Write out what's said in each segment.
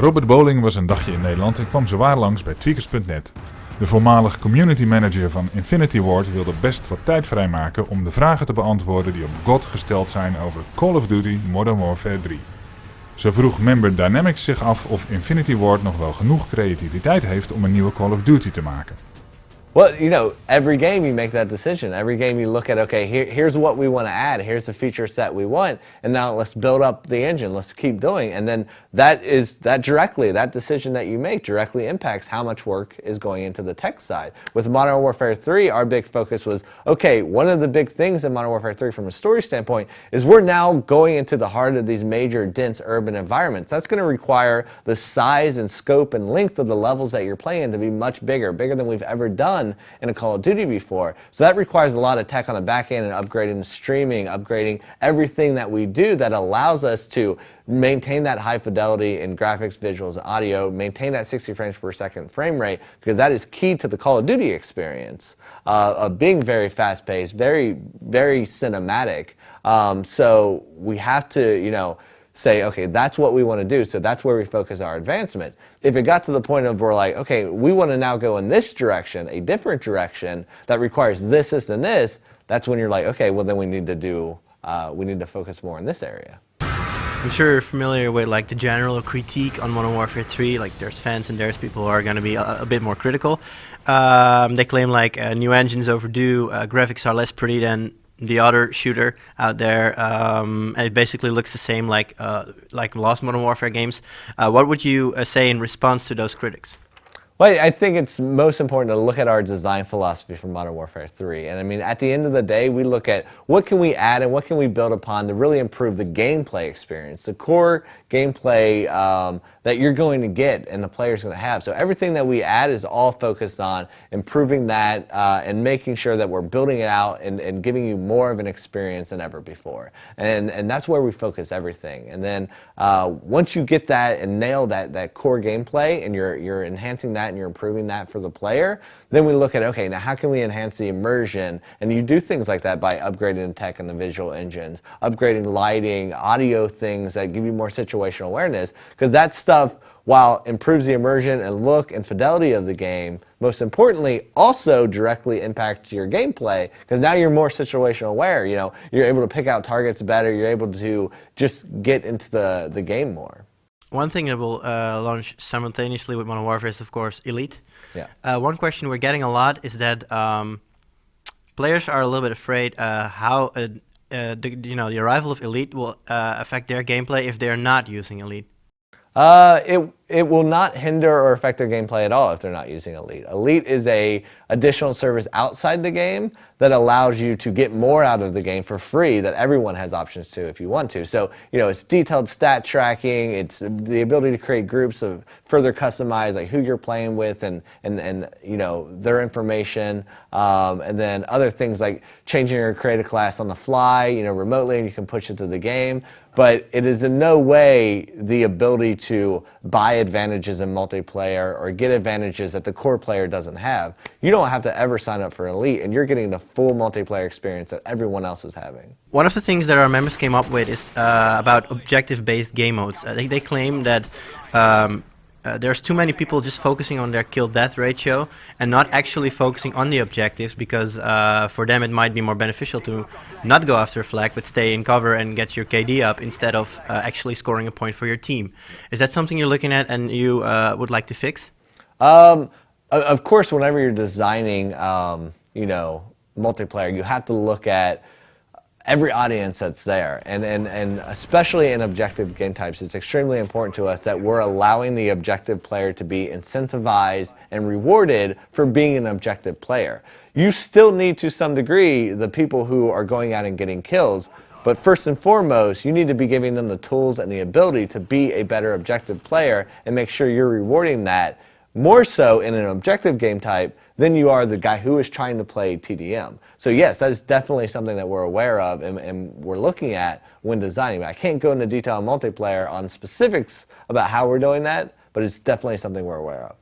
Robert Bowling was een dagje in Nederland en kwam zowaar langs bij Quickscoping. De voormalig community manager van Infinity Ward wilde best wat tijd vrijmaken om de vragen te beantwoorden die op God gesteld zijn over Call of Duty Modern Warfare 3. Zo vroeg Member Dynamics zich af of Infinity Ward nog wel genoeg creativiteit heeft om een nieuwe Call of Duty te maken. Well, you know, every game you make that decision. Every game you look at, okay, here's what we want to add. Here's the feature set we want. And now let's build up the engine. Let's keep doing. And then that decision that you make directly impacts how much work is going into the tech side. With Modern Warfare 3, our big focus was, okay, one of the big things in Modern Warfare 3 from a story standpoint is we're now going into the heart of these major, dense urban environments. That's going to require the size and scope and length of the levels that you're playing to be much bigger than we've ever done in a Call of Duty before. So that requires a lot of tech on the back end and upgrading streaming, upgrading everything that we do that allows us to maintain that high fidelity in graphics, visuals, and audio, maintain that 60 frames per second frame rate, because that is key to the Call of Duty experience of being very fast-paced, very, very cinematic. So we have to, you know, say, okay, that's what we want to do, so that's where we focus our advancement. If it got to the point of we're like, okay, we want to now go in this direction, a different direction that requires this, this, and this, that's when you're like, okay, well then we need to focus more in this area. I'm sure you're familiar with like the general critique on Modern Warfare 3. Like there's fans and there's people who are going to be a bit more critical. They claim like a new engine is overdue, graphics are less pretty than the other shooter out there, and it basically looks the same like last Modern Warfare games. What would you say in response to those critics? Well, I think it's most important to look at our design philosophy for Modern Warfare 3. And I mean, at the end of the day, we look at what can we add and what can we build upon to really improve the gameplay experience, the core gameplay that you're going to get and the player's going to have. So everything that we add is all focused on improving that and making sure that we're building it out and giving you more of an experience than ever before. And that's where we focus everything. And then once you get that and nail that core gameplay and you're enhancing that and you're improving that for the player, then we look at, okay, now how can we enhance the immersion? And you do things like that by upgrading the tech and the visual engines, upgrading lighting, audio things that give you more situational awareness, because that stuff, while improves the immersion and look and fidelity of the game, most importantly, also directly impacts your gameplay, because now you're more situational aware. You know, you're able to pick out targets better. You're able to just get into the game more. One thing that will launch simultaneously with Modern Warfare is, of course, Elite. Yeah. One question we're getting a lot is that players are a little bit afraid how the arrival of Elite will affect their gameplay if they're not using Elite. It will not hinder or affect their gameplay at all if they're not using Elite. Elite is a additional service outside the game that allows you to get more out of the game for free that everyone has options to if you want to. So, you know, it's detailed stat tracking, it's the ability to create groups of further customize like who you're playing with and you know, their information, and then other things like changing your creative class on the fly, you know, remotely, and you can push it to the game. But it is in no way the ability to buy advantages in multiplayer or get advantages that the core player doesn't have. You don't have to ever sign up for Elite, and you're getting the full multiplayer experience that everyone else is having. One of the things that our members came up with is about objective-based game modes. They claim that there's too many people just focusing on their kill-death ratio and not actually focusing on the objectives, because for them it might be more beneficial to not go after a flag but stay in cover and get your KD up instead of actually scoring a point for your team. Is that something you're looking at and you would like to fix? Of course, whenever you're designing you know, multiplayer, you have to look at every audience that's there, and especially in objective game types, it's extremely important to us that we're allowing the objective player to be incentivized and rewarded for being an objective player. You still need, to some degree, the people who are going out and getting kills, but first and foremost, you need to be giving them the tools and the ability to be a better objective player and make sure you're rewarding that more so in an objective game type than you are the guy who is trying to play TDM. So yes, that is definitely something that we're aware of and we're looking at when designing. I can't go into detail on multiplayer on specifics about how we're doing that, but it's definitely something we're aware of.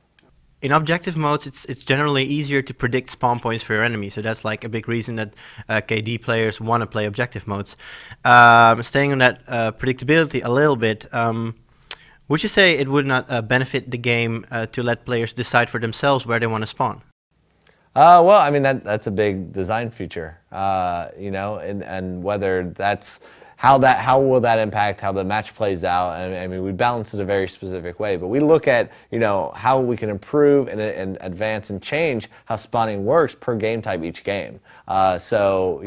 In objective modes, it's generally easier to predict spawn points for your enemy, so that's like a big reason that KD players want to play objective modes. Staying on that predictability a little bit, Would you say it would not benefit the game to let players decide for themselves where they want to spawn? Well, I mean that's a big design feature, and whether that's how will that impact how the match plays out. I mean, we balance it a very specific way, but we look at how we can improve and advance and change how spawning works per game type each game. So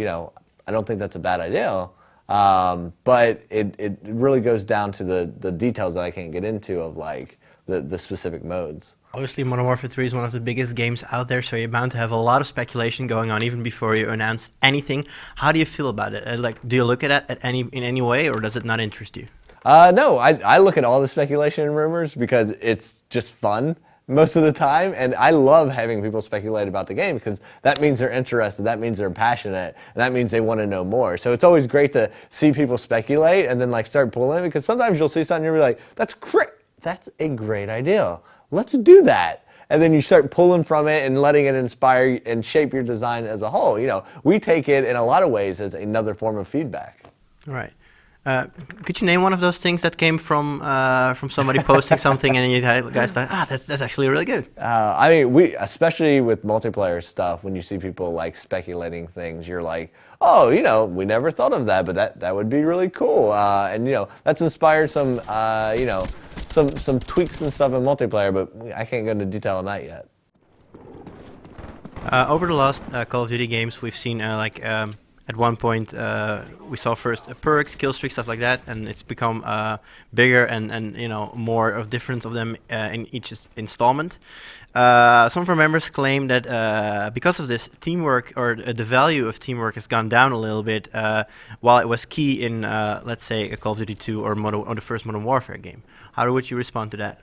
I don't think that's a bad idea, but it really goes down to the details that I can't get into of like the specific modes. Obviously, Modern Warfare 3 is one of the biggest games out there, so you're bound to have a lot of speculation going on even before you announce anything. How do you feel about it? Do you look at it in any way, or does it not interest you? No, I look at all the speculation and rumors because it's just fun most of the time, and I love having people speculate about the game because that means they're interested, that means they're passionate, and that means they want to know more. So it's always great to see people speculate and then like start pulling it, because sometimes you'll see something and you'll be like, that's a great idea. Let's do that. And then you start pulling from it and letting it inspire and shape your design as a whole. We take it in a lot of ways as another form of feedback. All right. Could you name one of those things that came from somebody posting something and you guys thought, that's actually really good? I mean, especially with multiplayer stuff, when you see people like speculating things, you're like, oh, we never thought of that, but that would be really cool. And that's inspired some some tweaks and stuff in multiplayer, but I can't go into detail on that yet. Over the last Call of Duty games, we've seen at one point we saw first perks, kill streaks, stuff like that, and it's become bigger and more of difference of them in each installment. Some of our members claim that because of this, teamwork or the value of teamwork has gone down a little bit, while it was key in, let's say, a Call of Duty 2 or the first Modern Warfare game. How would you respond to that?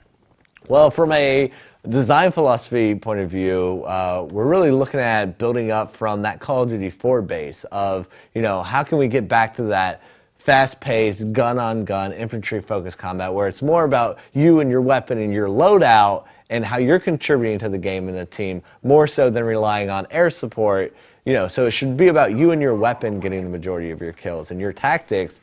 Well, from a design philosophy point of view, we're really looking at building up from that Call of Duty 4 base of, how can we get back to that fast-paced, gun-on-gun, infantry-focused combat where it's more about you and your weapon and your loadout and how you're contributing to the game and the team, more so than relying on air support. So it should be about you and your weapon getting the majority of your kills and your tactics,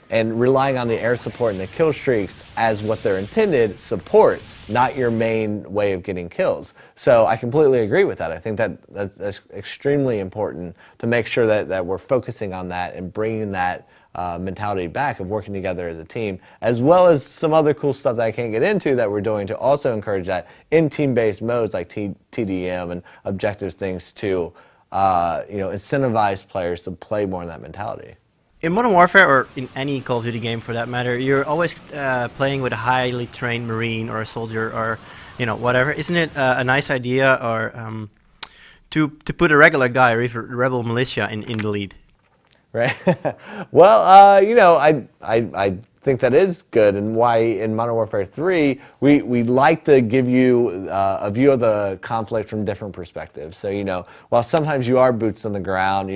and relying on the air support and the kill streaks as what they're intended, support, not your main way of getting kills. So I completely agree with that. I think that's extremely important to make sure that we're focusing on that and bringing that mentality back of working together as a team, as well as some other cool stuff that I can't get into that we're doing to also encourage that in team-based modes like TDM and objectives things to incentivize players to play more in that mentality. In Modern Warfare, or in any Call of Duty game for that matter, you're always playing with a highly trained Marine or a soldier or, whatever. Isn't it a nice idea or to put a regular guy or even rebel militia in the lead? Right. Well, I think that is good, and why in Modern Warfare 3 we like to give you a view of the conflict from different perspectives. So while sometimes you are boots on the ground,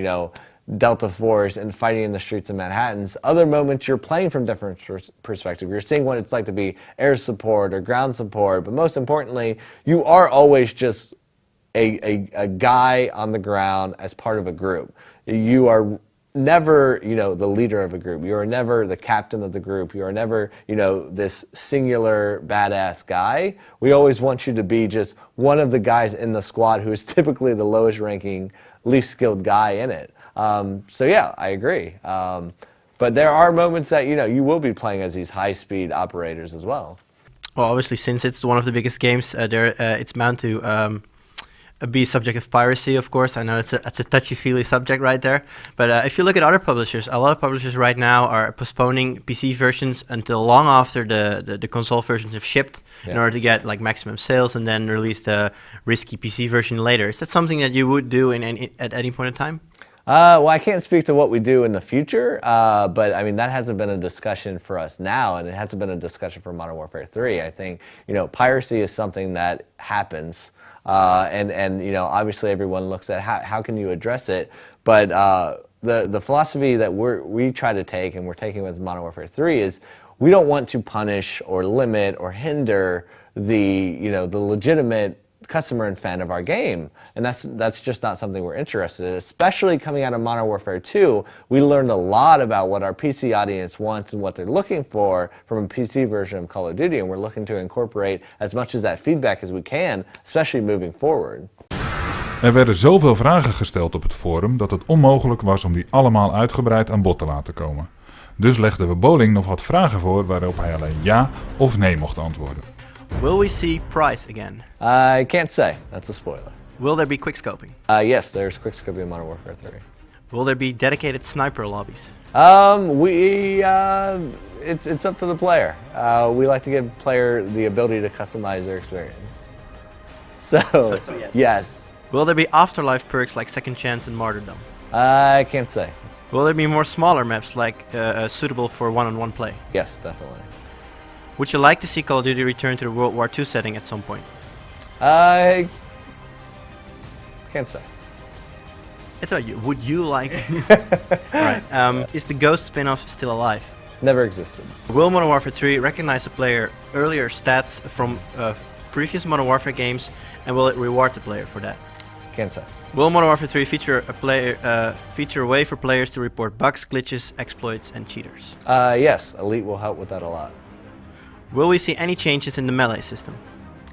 Delta Force and fighting in the streets of Manhattan's, other moments you're playing from different perspective. You're seeing what it's like to be air support or ground support, but most importantly, you are always just a guy on the ground as part of a group. You are never, the leader of a group. You are never the captain of the group. You are never, this singular badass guy. We always want you to be just one of the guys in the squad who is typically the lowest ranking, least skilled guy in it. So yeah, I agree. But there are moments that, you will be playing as these high-speed operators as well. Well, obviously, since it's one of the biggest games, it's bound to be subject of piracy, of course. I know it's a touchy-feely subject right there. But if you look at other publishers, a lot of publishers right now are postponing PC versions until long after the console versions have shipped in order to get like maximum sales and then release the risky PC version later. Is that something that you would do at any point in time? Well, I can't speak to what we do in the future, but I mean that hasn't been a discussion for us now, and it hasn't been a discussion for Modern Warfare 3. I think piracy is something that happens, and obviously everyone looks at how can you address it, but the philosophy that we try to take and we're taking with Modern Warfare 3 is we don't want to punish or limit or hinder the the legitimate customer and fan of our game, and that's just not something we're interested in. Especially coming out of Modern Warfare 2, we learned a lot about what our PC audience wants and what they're looking for from a PC version of Call of Duty, and we're looking to incorporate as much of that feedback as we can, especially moving forward. Er werden zoveel vragen gesteld op het forum dat het onmogelijk was om die allemaal uitgebreid aan bod te laten komen. Dus legden we Bowling nog wat vragen voor waarop hij alleen ja of nee mocht antwoorden. Will we see Price again? I can't say. That's a spoiler. Will there be quickscoping? Yes, there's quickscoping in Modern Warfare 3. Will there be dedicated sniper lobbies? It's up to the player. We like to give player the ability to customize their experience. So yes. Yes. Will there be afterlife perks like Second Chance and Martyrdom? I can't say. Will there be more smaller maps like suitable for one-on-one play? Yes, definitely. Would you like to see Call of Duty return to the World War II setting at some point? I can't say. It's about you. Would you like? Right. Is the Ghost spin-off still alive? Never existed. Will Modern Warfare 3 recognize the player earlier stats from previous Modern Warfare games, and will it reward the player for that? Can't say. Will Modern Warfare 3 feature a way for players to report bugs, glitches, exploits, and cheaters? Yes, Elite will help with that a lot. Will we see any changes in the melee system?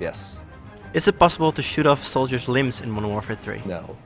Yes. Is it possible to shoot off soldiers' limbs in Modern Warfare 3? No.